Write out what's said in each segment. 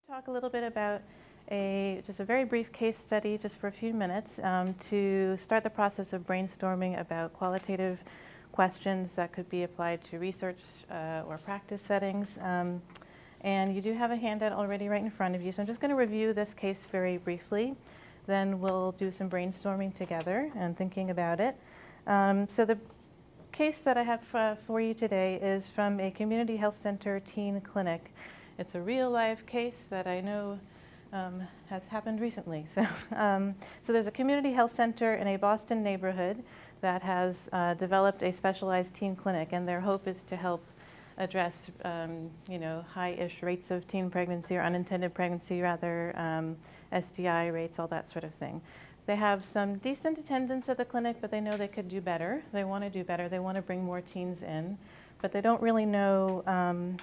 Talk a little bit about just a very brief case study, just for a few minutes, to start the process of brainstorming about qualitative questions that could be applied to research or practice settings. And you do have a handout already right in front of you, so I'm just going to review this case very briefly. Then we'll do some brainstorming together and thinking about it. So the case that I have for you today is from a community health center teen clinic. It's a real life case that I know has happened recently. So there's a community health center in a Boston neighborhood that has developed a specialized teen clinic, and their hope is to help address high-ish rates of teen pregnancy, or unintended pregnancy rather, STI rates, all that sort of thing. They have some decent attendance at the clinic, but they know they could do better. They want to do better. They want to bring more teens in, but they don't really know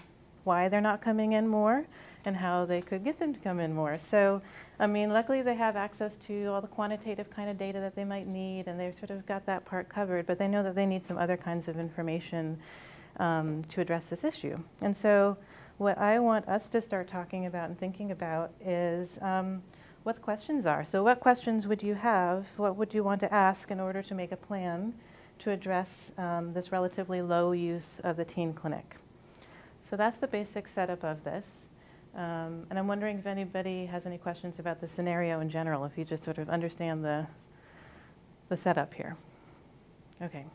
why they're not coming in more and how they could get them to come in more. So, I mean, luckily they have access to all the quantitative kind of data that they might need, and they've sort of got that part covered, but they know that they need some other kinds of information to address this issue. And so what I want us to start talking about and thinking about is what the questions are. So what questions would you have? What would you want to ask in order to make a plan to address this relatively low use of the teen clinic? So that's the basic setup of this. And I'm wondering if anybody has any questions about the scenario in general, if you just sort of understand the setup here. Okay.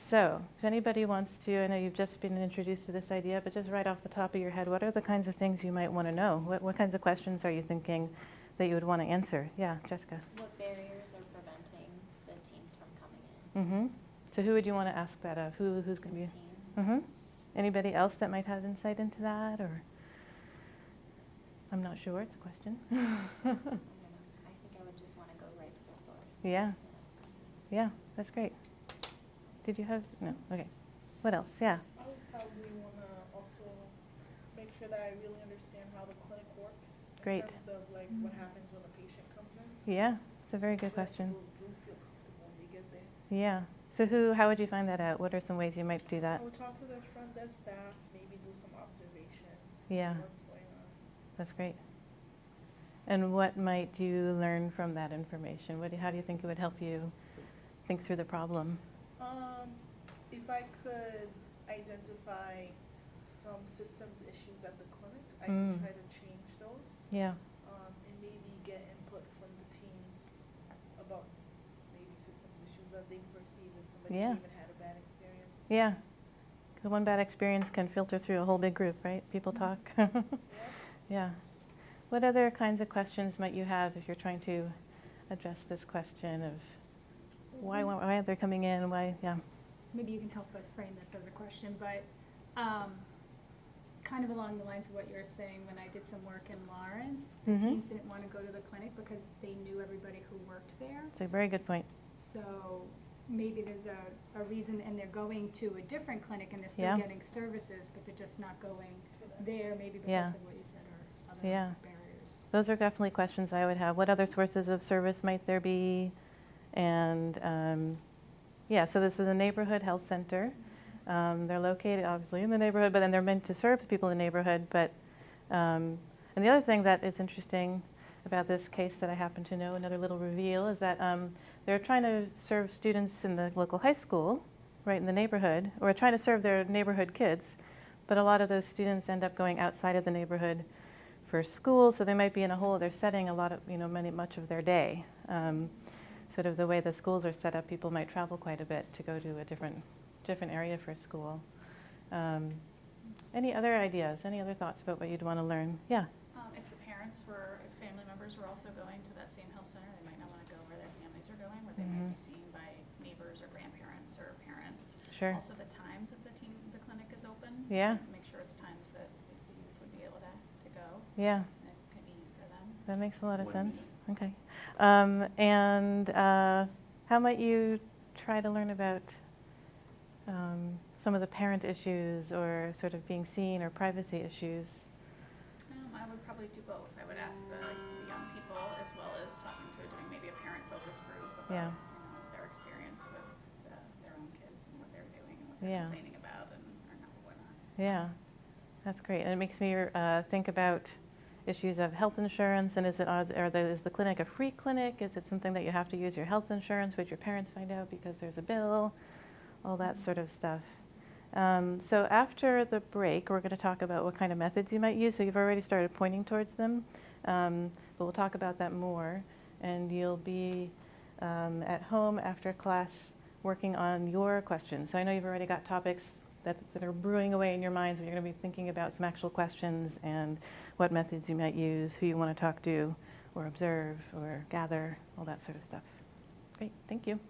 So if anybody wants to, I know you've just been introduced to this idea, but just right off the top of your head, what are the kinds of things you might want to know? What kinds of questions are you thinking that you would want to answer? Yeah, Jessica. What barriers are preventing the teens from coming in? Mm-hmm. So who would you want to ask that of? Who's going to be? Mm-hmm. Anybody else that might have insight into that, or? I'm not sure. It's a question. I don't know. I think I would just want to go right to the source. Yeah. Yeah, that's great. Did you have? No. Okay. What else? Yeah. I would probably want to also make sure that I really understand how the clinic works. Great. In terms of like what happens when a patient comes in. Yeah, it's a very good So that question. people do feel comfortable when they get there. Yeah. So how would you find that out? What are some ways you might do that? I would talk to the front desk staff, maybe do some observation. Yeah. See what's going on. That's great. And what might you learn from that information? How do you think it would help you think through the problem? If I could identify some systems issues at the clinic, I could try to change those. Yeah. And maybe get input from the teams about maybe systems issues that they perceive if somebody Yeah. even had a bad experience. Yeah. The one bad experience can filter through a whole big group, right? People talk. Yeah. Yeah. What other kinds of questions might you have if you're trying to address this question of why they're coming in, why, yeah. Maybe you can help us frame this as a question, but kind of along the lines of what you were saying, when I did some work in Lawrence, the teens didn't want to go to the clinic because they knew everybody who worked there. It's a very good point. So maybe there's a reason, and they're going to a different clinic and they're still getting services, but they're just not going there, maybe because of what you said, or other barriers. Those are definitely questions I would have. What other sources of service might there be? And so this is a neighborhood health center. They're located obviously in the neighborhood, but then they're meant to serve people in the neighborhood. But and the other thing that is interesting about this case that I happen to know, another little reveal, is that they're trying to serve students in the local high school, right in the neighborhood, or trying to serve their neighborhood kids. But a lot of those students end up going outside of the neighborhood for school, so they might be in a whole other setting much of their day. Sort of the way the schools are set up, people might travel quite a bit to go to a different area for school. Any other ideas? Any other thoughts about what you'd want to learn? Yeah. If family members were also going to that same health center, they might not want to go where their families are going, where they might be seen by neighbors or grandparents or parents. Sure. Also the times that the clinic is open. Yeah. Make sure it's times that the youth would be able to go. Yeah. And it's convenient for them. That makes a lot of sense. Okay. And how might you try to learn about some of the parent issues, or sort of being seen, or privacy issues? I would probably do both. I would ask the young people, as well as doing maybe a parent focus group about their experience with their own kids and what they're doing and what they're complaining about and or not whatnot. Yeah, that's great. And it makes me think about issues of health insurance, and is the clinic a free clinic? Is it something that you have to use your health insurance? Would your parents find out because there's a bill? All that sort of stuff. So after the break, we're going to talk about what kind of methods you might use. So you've already started pointing towards them, but we'll talk about that more. And you'll be at home after class working on your questions. So I know you've already got topics that are brewing away in your minds, and you're going to be thinking about some actual questions and what methods you might use, who you want to talk to or observe or gather, all that sort of stuff. Great, thank you.